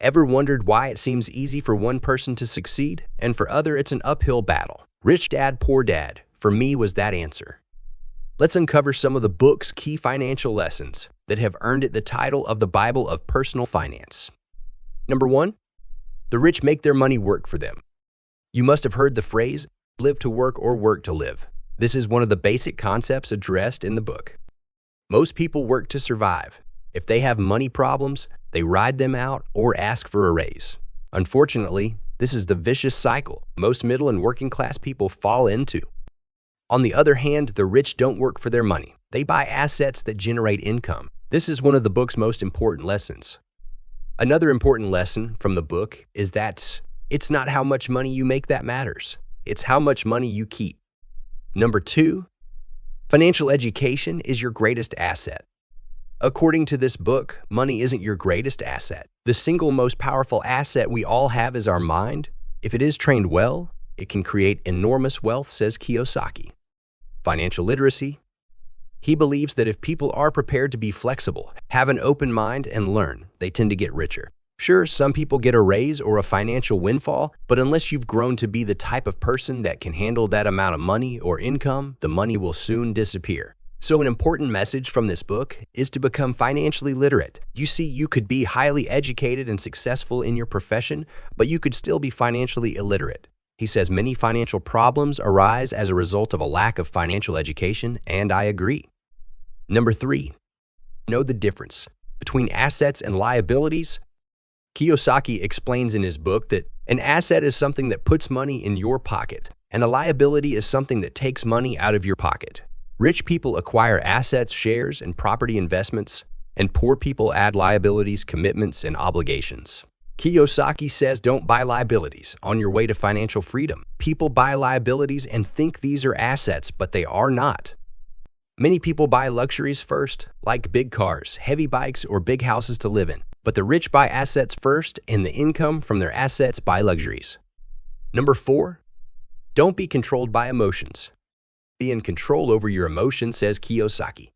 Ever wondered why it seems easy for one person to succeed and for other it's an uphill battle? Rich Dad, Poor Dad, for me, was that answer. Let's uncover some of the book's key financial lessons that have earned it the title of the Bible of personal finance. Number 1, the rich make their money work for them. You must have heard the phrase, live to work or work to live. This is one of the basic concepts addressed in the book. Most people work to survive. If they have money problems, they ride them out or ask for a raise. Unfortunately, this is the vicious cycle most middle and working class people fall into. On the other hand, the rich don't work for their money. They buy assets that generate income. This is one of the book's most important lessons. Another important lesson from the book is that it's not how much money you make that matters. It's how much money you keep. Number 2, financial education is your greatest asset. According to this book, money isn't your greatest asset. The single most powerful asset we all have is our mind. If it is trained well, it can create enormous wealth, says Kiyosaki. Financial literacy. He believes that if people are prepared to be flexible, have an open mind, and learn, they tend to get richer. Sure, some people get a raise or a financial windfall, but unless you've grown to be the type of person that can handle that amount of money or income, the money will soon disappear. So an important message from this book is to become financially literate. You see, you could be highly educated and successful in your profession, but you could still be financially illiterate. He says many financial problems arise as a result of a lack of financial education, and I agree. Number 3, know the difference between assets and liabilities. Kiyosaki explains in his book that an asset is something that puts money in your pocket, and a liability is something that takes money out of your pocket. Rich people acquire assets, shares, and property investments, and poor people add liabilities, commitments, and obligations. Kiyosaki says don't buy liabilities on your way to financial freedom. People buy liabilities and think these are assets, but they are not. Many people buy luxuries first, like big cars, heavy bikes, or big houses to live in. But the rich buy assets first, and the income from their assets buy luxuries. Number 4, don't be controlled by emotions. Be in control over your emotions, says Kiyosaki.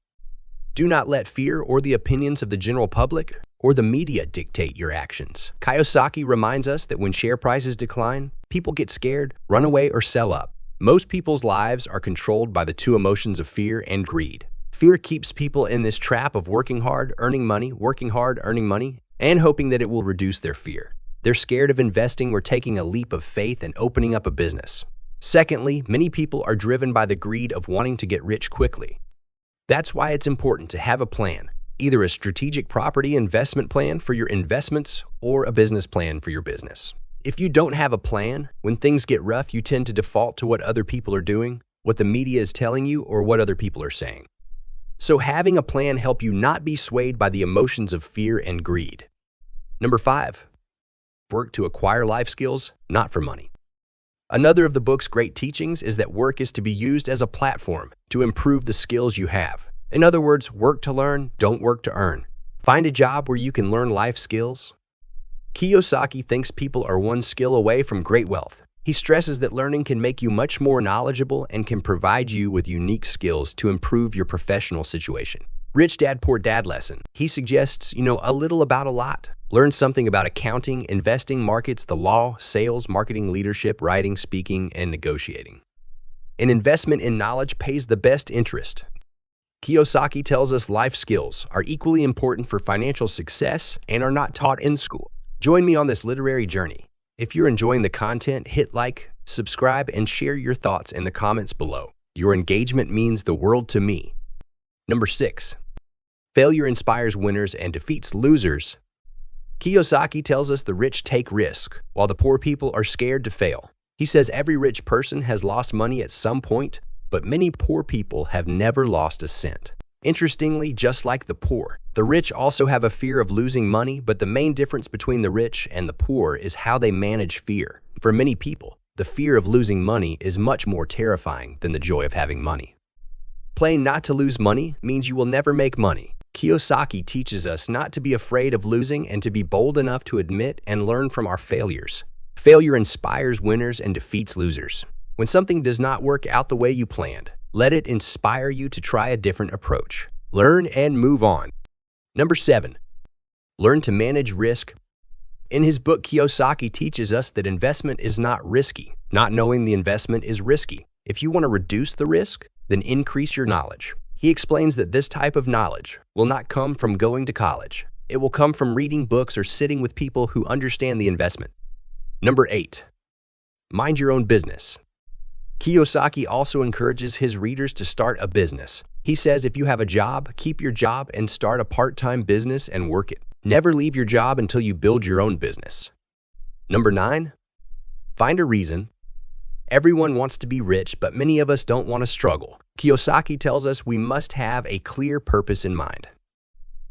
Do not let fear or the opinions of the general public or the media dictate your actions. Kiyosaki reminds us that when share prices decline, people get scared, run away, or sell up. Most people's lives are controlled by the two emotions of fear and greed. Fear keeps people in this trap of working hard, earning money, working hard, earning money, and hoping that it will reduce their fear. They're scared of investing or taking a leap of faith and opening up a business. Secondly, many people are driven by the greed of wanting to get rich quickly. That's why it's important to have a plan, either a strategic property investment plan for your investments or a business plan for your business. If you don't have a plan, when things get rough, you tend to default to what other people are doing, what the media is telling you, or what other people are saying. So having a plan helps you not be swayed by the emotions of fear and greed. Number 5, work to acquire life skills, not for money. Another of the book's great teachings is that work is to be used as a platform to improve the skills you have. In other words, work to learn, don't work to earn. Find a job where you can learn life skills. Kiyosaki thinks people are one skill away from great wealth. He stresses that learning can make you much more knowledgeable and can provide you with unique skills to improve your professional situation. Rich Dad, Poor Dad lesson. He suggests, a little about a lot. Learn something about accounting, investing, markets, the law, sales, marketing, leadership, writing, speaking, and negotiating. An investment in knowledge pays the best interest. Kiyosaki tells us life skills are equally important for financial success and are not taught in school. Join me on this literary journey. If you're enjoying the content, hit like, subscribe, and share your thoughts in the comments below. Your engagement means the world to me. Number 6, failure inspires winners and defeats losers. Kiyosaki tells us the rich take risk, while the poor people are scared to fail. He says every rich person has lost money at some point, but many poor people have never lost a cent. Interestingly, just like the poor, the rich also have a fear of losing money, but the main difference between the rich and the poor is how they manage fear. For many people, the fear of losing money is much more terrifying than the joy of having money. Playing not to lose money means you will never make money. Kiyosaki teaches us not to be afraid of losing and to be bold enough to admit and learn from our failures. Failure inspires winners and defeats losers. When something does not work out the way you planned, let it inspire you to try a different approach. Learn and move on. Number 7, learn to manage risk. In his book, Kiyosaki teaches us that investment is not risky. Not knowing the investment is risky. If you want to reduce the risk, then increase your knowledge. He explains that this type of knowledge will not come from going to college. It will come from reading books or sitting with people who understand the investment. Number 8. Mind your own business. Kiyosaki also encourages his readers to start a business. He says if you have a job, keep your job and start a part-time business and work it. Never leave your job until you build your own business. Number 9. Find a reason. Everyone wants to be rich, but many of us don't want to struggle. Kiyosaki tells us we must have a clear purpose in mind.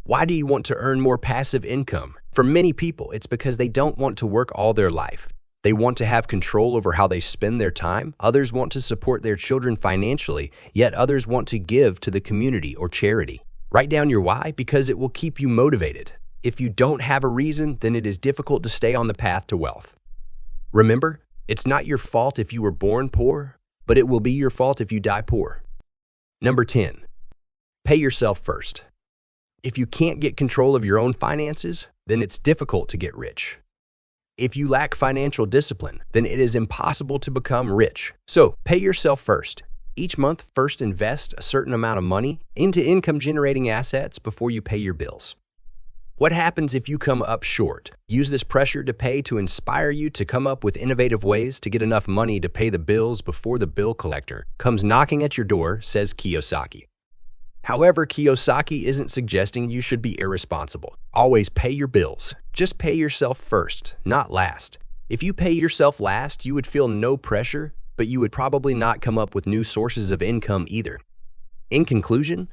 Why do you want to earn more passive income? For many people, it's because they don't want to work all their life. They want to have control over how they spend their time. Others want to support their children financially, yet others want to give to the community or charity. Write down your why because it will keep you motivated. If you don't have a reason, then it is difficult to stay on the path to wealth. Remember, it's not your fault if you were born poor, but it will be your fault if you die poor. Number 10. Pay yourself first. If you can't get control of your own finances, then it's difficult to get rich. If you lack financial discipline, then it is impossible to become rich. So, pay yourself first. Each month, first invest a certain amount of money into income-generating assets before you pay your bills. What happens if you come up short? Use this pressure to pay to inspire you to come up with innovative ways to get enough money to pay the bills before the bill collector comes knocking at your door, says Kiyosaki. However, Kiyosaki isn't suggesting you should be irresponsible. Always pay your bills. Just pay yourself first, not last. If you pay yourself last, you would feel no pressure, but you would probably not come up with new sources of income either. In conclusion,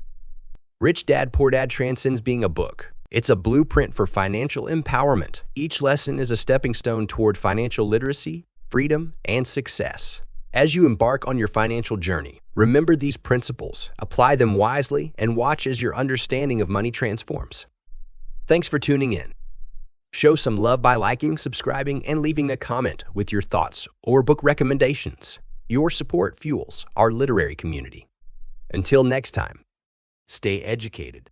Rich Dad Poor Dad transcends being a book. It's a blueprint for financial empowerment. Each lesson is a stepping stone toward financial literacy, freedom, and success. As you embark on your financial journey, remember these principles, apply them wisely, and watch as your understanding of money transforms. Thanks for tuning in. Show some love by liking, subscribing, and leaving a comment with your thoughts or book recommendations. Your support fuels our literary community. Until next time, stay educated.